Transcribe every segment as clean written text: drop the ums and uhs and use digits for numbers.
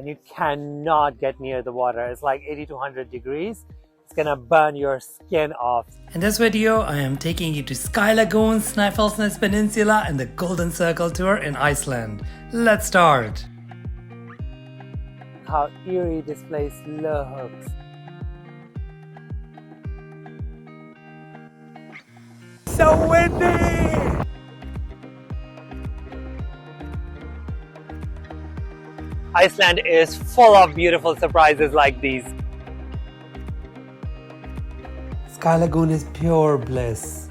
and you cannot get near the water. It's like 80 to 100 degrees. It's gonna burn your skin off. In this video, I am taking you to Sky Lagoon, Snæfellsnes Peninsula and the Golden Circle tour in Iceland. Let's start. How eerie this place looks. So windy! Iceland is full of beautiful surprises like these. Sky Lagoon is pure bliss.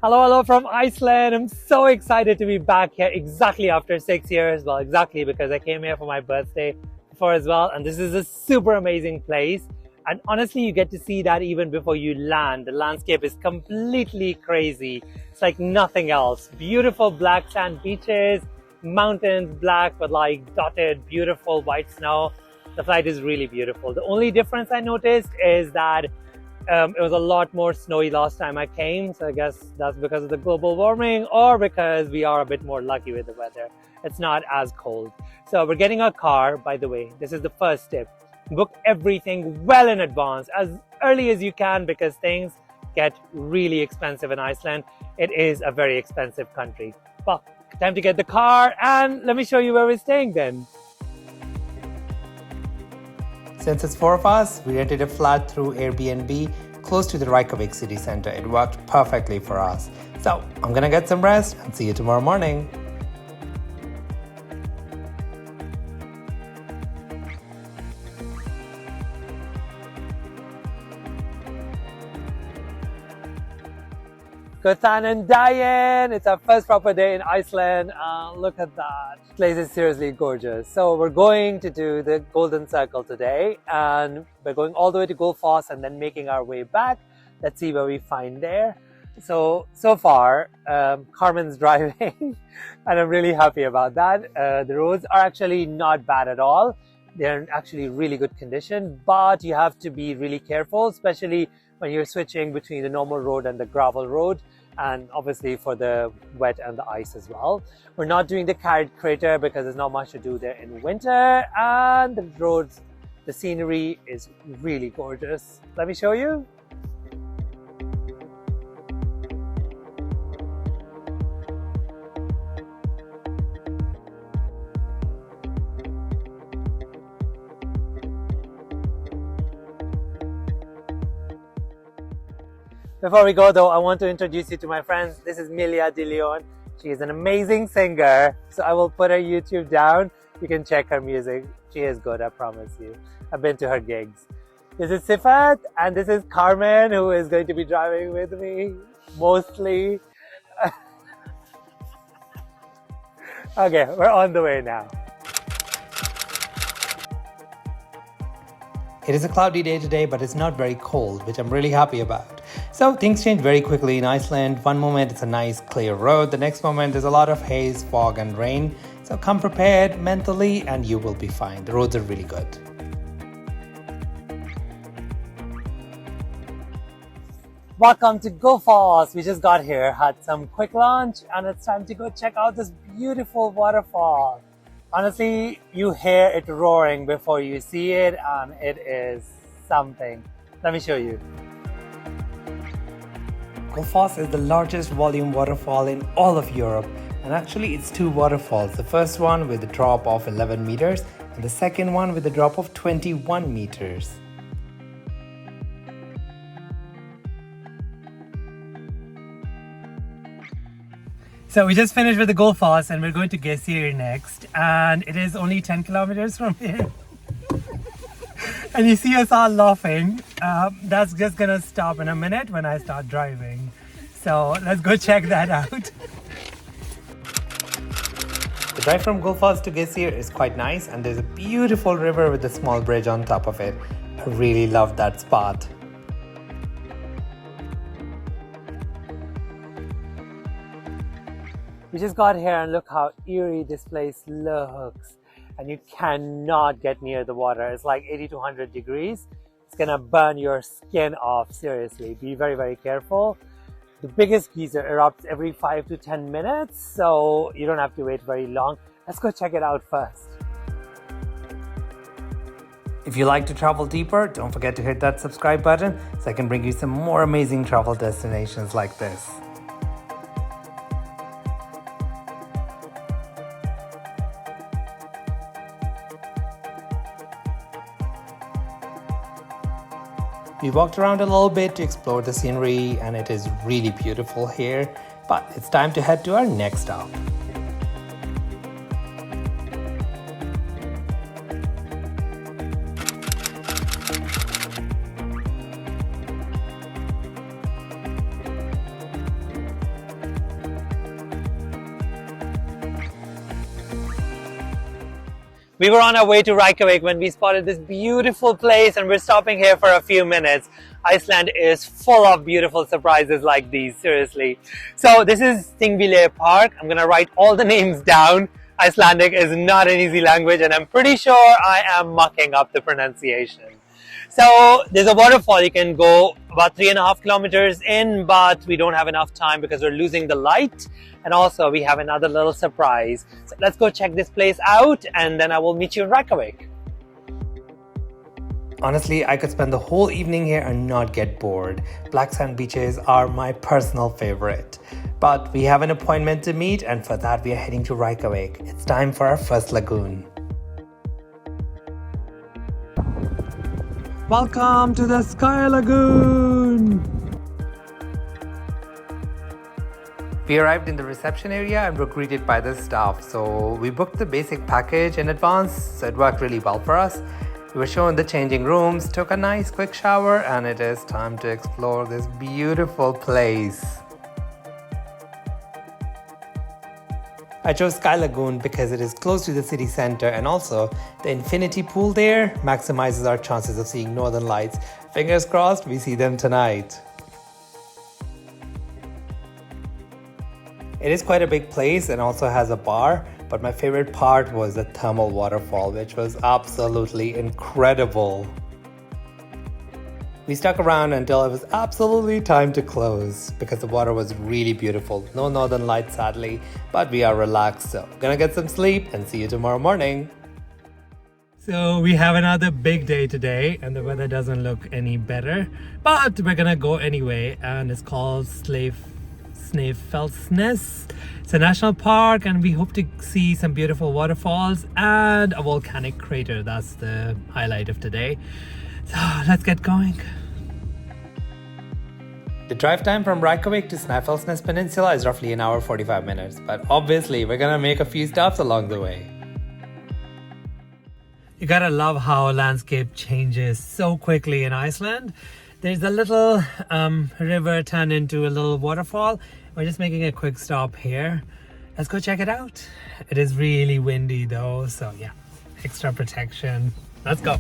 Hello from Iceland. I'm so excited to be back here exactly after 6 years. Well, exactly because I came here for my birthday before as well. And this is a super amazing place. And honestly, you get to see that even before you land. The landscape is completely crazy. It's like nothing else. Beautiful black sand beaches, mountains black but like dotted beautiful white snow. The flight is really beautiful. The only difference I noticed is that it was a lot more snowy last time I came, so I guess that's because of the global warming or because we are a bit more lucky with the weather. It's not as cold. So we're getting a car, by the way. This is the first tip. Book everything well in advance, as early as you can, because things get really expensive in Iceland. It is a very expensive country. Well, time to get the car and let me show you where we're staying then. Since it's 4 of us, we rented a flat through Airbnb close to the Reykjavik city center. It worked perfectly for us. So I'm gonna get some rest and see you tomorrow morning. Gothan and Diane! It's our first proper day in Iceland. Look at that. This place is seriously gorgeous. So we're going to do the Golden Circle today, and we're going all the way to Gullfoss and then making our way back. Let's see what we find there. So far, Carmen's driving and I'm really happy about that. The roads are actually not bad at all. They're in actually really good condition, but you have to be really careful, especially when you're switching between the normal road and the gravel road, and obviously for the wet and the ice as well. We're not doing the Carrot Crater because there's not much to do there in winter, and the roads, the scenery is really gorgeous. Let me show you. Before we go though, I want to introduce you to my friends. This is Milja de Leon. She is an amazing singer. So I will put her YouTube down. You can check her music. She is good, I promise you. I've been to her gigs. This is Sifat and this is Carmen, who is going to be driving with me, mostly. Okay, we're on the way now. It is a cloudy day today, but it's not very cold, which I'm really happy about. So things change very quickly in Iceland. One moment it's a nice clear road. The next moment there's a lot of haze, fog and rain. So come prepared mentally and you will be fine. The roads are really good. Welcome to Gullfoss. We just got here, had some quick lunch, and it's time to go check out this beautiful waterfall. Honestly, you hear it roaring before you see it, and it is something. Let me show you. Gullfoss is the largest volume waterfall in all of Europe, and actually it's 2 waterfalls. The first one with a drop of 11 meters and the second one with a drop of 21 meters. So we just finished with the Gullfoss and we're going to Geysir next, and it is only 10 kilometers from here. And you see us all laughing. That's just gonna stop in a minute when I start driving. So let's go check that out. The drive from Gullfoss to Geysir is quite nice, and there's a beautiful river with a small bridge on top of it. I really love that spot. We just got here and look how eerie this place looks. and you cannot get near the water. It's like 80 to 100 degrees. It's gonna burn your skin off, seriously. Be very, very careful. The biggest geyser erupts every 5 to 10 minutes, so you don't have to wait very long. Let's go check it out first. If you like to travel deeper, don't forget to hit that subscribe button so I can bring you some more amazing travel destinations like this. We walked around a little bit to explore the scenery, and it is really beautiful here, but it's time to head to our next stop. We were on our way to Reykjavik when we spotted this beautiful place, and we're stopping here for a few minutes. Iceland is full of beautiful surprises like these, seriously. So this is Þingvellir Park. I'm gonna write all the names down. Icelandic is not an easy language, and I'm pretty sure I am mucking up the pronunciation. So there's a waterfall. You can go about 3.5 kilometers in, but we don't have enough time because we're losing the light. And also we have another little surprise. So let's go check this place out, and then I will meet you in Reykjavik. Honestly, I could spend the whole evening here and not get bored. Black sand beaches are my personal favorite. But we have an appointment to meet, and for that we are heading to Reykjavik. It's time for our first lagoon. Welcome to the Sky Lagoon! We arrived in the reception area and were greeted by the staff. So we booked the basic package in advance, so it worked really well for us. We were shown the changing rooms, took a nice quick shower, and it is time to explore this beautiful place. I chose Sky Lagoon because it is close to the city center, and also the infinity pool there maximizes our chances of seeing northern lights. Fingers crossed we see them tonight. It is quite a big place and also has a bar, but my favorite part was the thermal waterfall, which was absolutely incredible. We stuck around until it was absolutely time to close because the water was really beautiful. No northern lights sadly, but we are relaxed, so gonna get some sleep and see you tomorrow morning. So we have another big day today and the weather doesn't look any better, but we're gonna go anyway, and it's called Snaefellsnes. It's a national park, and we hope to see some beautiful waterfalls and a volcanic crater. That's the highlight of today. So let's get going. The drive time from Reykjavik to Snæfellsnes Peninsula is roughly 1 hour 45 minutes, but obviously we're gonna make a few stops along the way. You gotta love how landscape changes so quickly in Iceland. There's a little river turned into a little waterfall. We're just making a quick stop here. Let's go check it out. It is really windy though, so yeah, extra protection. Let's go.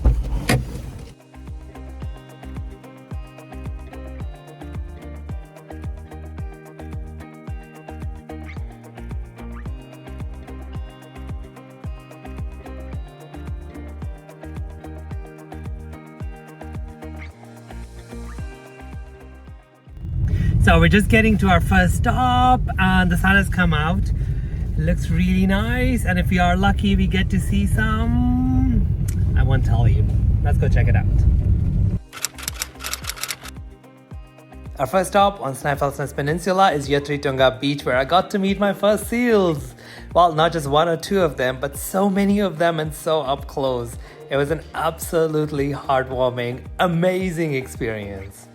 So we're just getting to our first stop and the sun has come out. It looks really nice, and if we are lucky we get to see some. I won't tell you. Let's go check it out. Our first stop on Snæfellsnes Peninsula is Ytri-Tunga Beach, where I got to meet my first seals. Well, not just 1 or 2 of them, but so many of them and so up close. It was an absolutely heartwarming, amazing experience.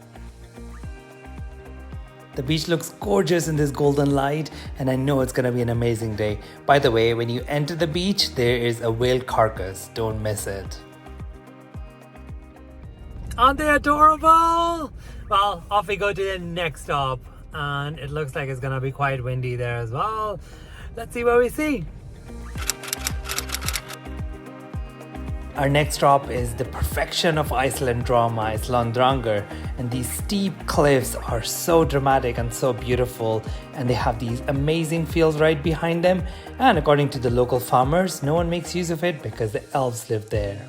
The beach looks gorgeous in this golden light, and I know it's gonna be an amazing day. By the way, when you enter the beach, there is a whale carcass. Don't miss it. Aren't they adorable? Well, off we go to the next stop, and it looks like it's gonna be quite windy there as well. Let's see what we see. Our next stop is the perfection of Iceland drama, Icelandranger, and these steep cliffs are so dramatic and so beautiful, and they have these amazing fields right behind them, and according to the local farmers, no one makes use of it because the elves live there.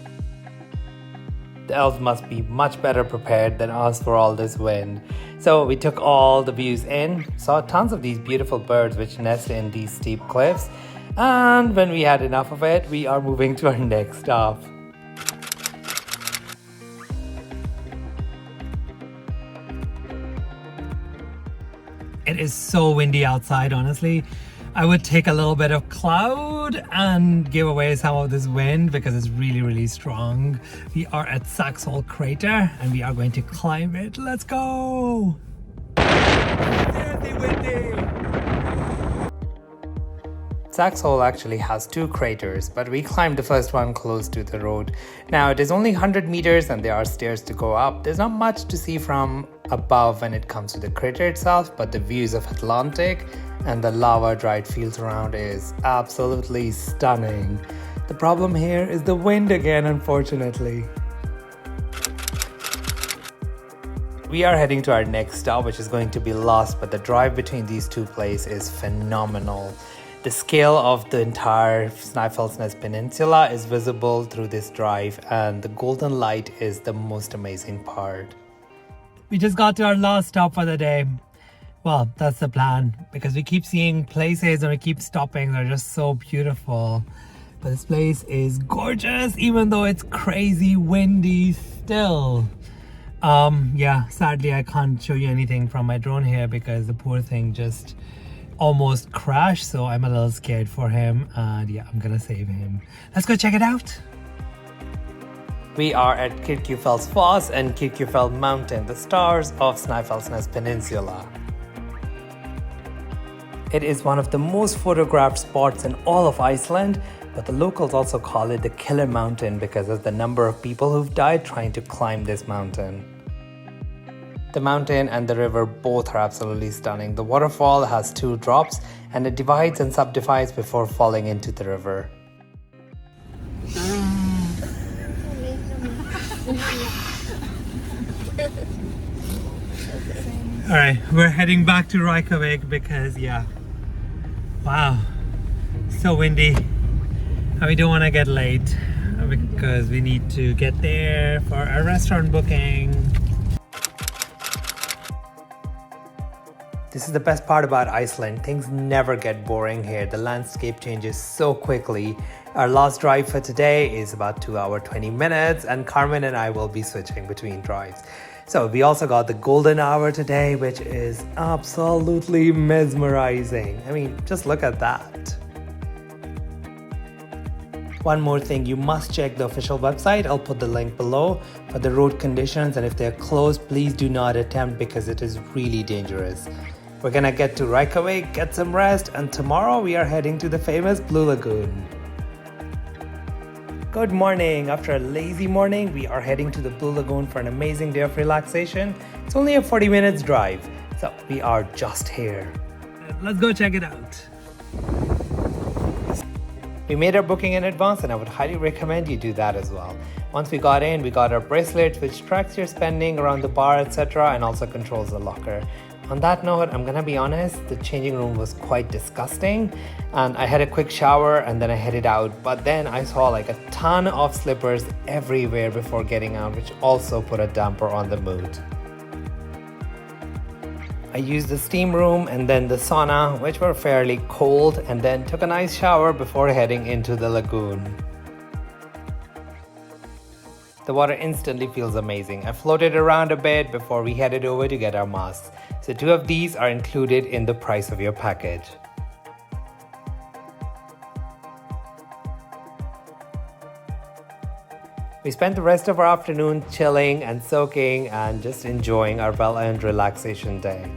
The elves must be much better prepared than us for all this wind. So we took all the views in, saw tons of these beautiful birds which nest in these steep cliffs, and when we had enough of it, we are moving to our next stop. It is so windy outside, honestly. I would take a little bit of cloud and give away some of this wind because it's really, really strong. We are at Saxhol crater and we are going to climb it. Let's go! Saxhol actually has two craters, but we climbed the first one close to the road. Now it is only 100 meters and there are stairs to go up. There's not much to see from above when it comes to the crater itself, but the views of Atlantic and the lava dried fields around is absolutely stunning. The problem here is the wind again, unfortunately. We are heading to our next stop, which is going to be Lost, but the drive between these two places is phenomenal. The scale of the entire Snæfellsnes Peninsula is visible through this drive, and the golden light is the most amazing part. We just got to our last stop for the day. Well, that's the plan, because we keep seeing places and we keep stopping. They're just so beautiful. But this place is gorgeous, even though it's crazy windy still. Yeah, sadly I can't show you anything from my drone here because the poor thing just almost crashed, so I'm a little scared for him, and yeah, I'm gonna save him. Let's go check it out. We are at Kirkjufellsfoss and Kirkjufell Mountain, the stars of Snæfellsnes Peninsula. It is one of the most photographed spots in all of Iceland, but the locals also call it the Killer Mountain because of the number of people who've died trying to climb this mountain. The mountain and the river both are absolutely stunning. The waterfall has two drops and it divides and subdivides before falling into the river. Alright, we're heading back to Reykjavik because wow, so windy and we don't want to get late because we need to get there for our restaurant booking. This is the best part about Iceland. Things never get boring here. The landscape changes so quickly. Our last drive for today is about 2 hours 20 minutes, and Carmen and I will be switching between drives. So we also got the golden hour today, which is absolutely mesmerizing. I mean, just look at that. One more thing, you must check the official website. I'll put the link below for the road conditions, and if they're closed, please do not attempt because it is really dangerous. We're gonna get to Reykjavik, get some rest, and tomorrow we are heading to the famous Blue Lagoon. Good morning. After a lazy morning, we are heading to the Blue Lagoon for an amazing day of relaxation. It's only a 40 minutes drive, so we are just here. Let's go check it out. We made our booking in advance and I would highly recommend you do that as well. Once we got in, we got our bracelet which tracks your spending around the bar, etc. and also controls the locker. On that note, I'm gonna be honest, the changing room was quite disgusting and I had a quick shower and then I headed out, but then I saw like a ton of slippers everywhere before getting out, which also put a damper on the mood. I used the steam room and then the sauna, which were fairly cold, and then took a nice shower before heading into the lagoon. The water instantly feels amazing. I floated around a bit before we headed over to get our masks. So 2 of these are included in the price of your package. We spent the rest of our afternoon chilling and soaking and just enjoying our well-earned relaxation day.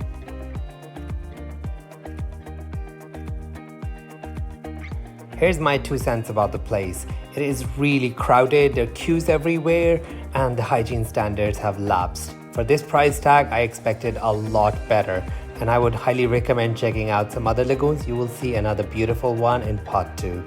Here's my 2 cents about the place. It is really crowded, there are queues everywhere, and the hygiene standards have lapsed. For this price tag, I expected a lot better, and I would highly recommend checking out some other lagoons. You will see another beautiful one in part 2.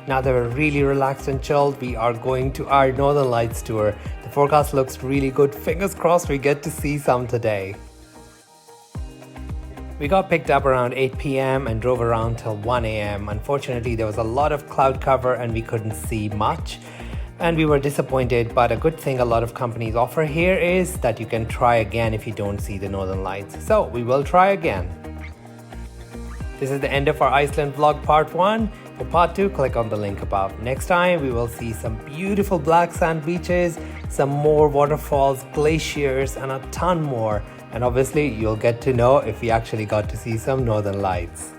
Now that we're really relaxed and chilled, we are going to our Northern Lights tour. The forecast looks really good. Fingers crossed we get to see some today. We got picked up around 8 p.m. and drove around till 1 a.m. Unfortunately, there was a lot of cloud cover and we couldn't see much. And we were disappointed, but a good thing a lot of companies offer here is that you can try again if you don't see the Northern Lights. So we will try again. This is the end of our Iceland vlog part 1. For part 2, click on the link above. Next time, we will see some beautiful black sand beaches, some more waterfalls, glaciers, and a ton more. And obviously, you'll get to know if we actually got to see some Northern Lights.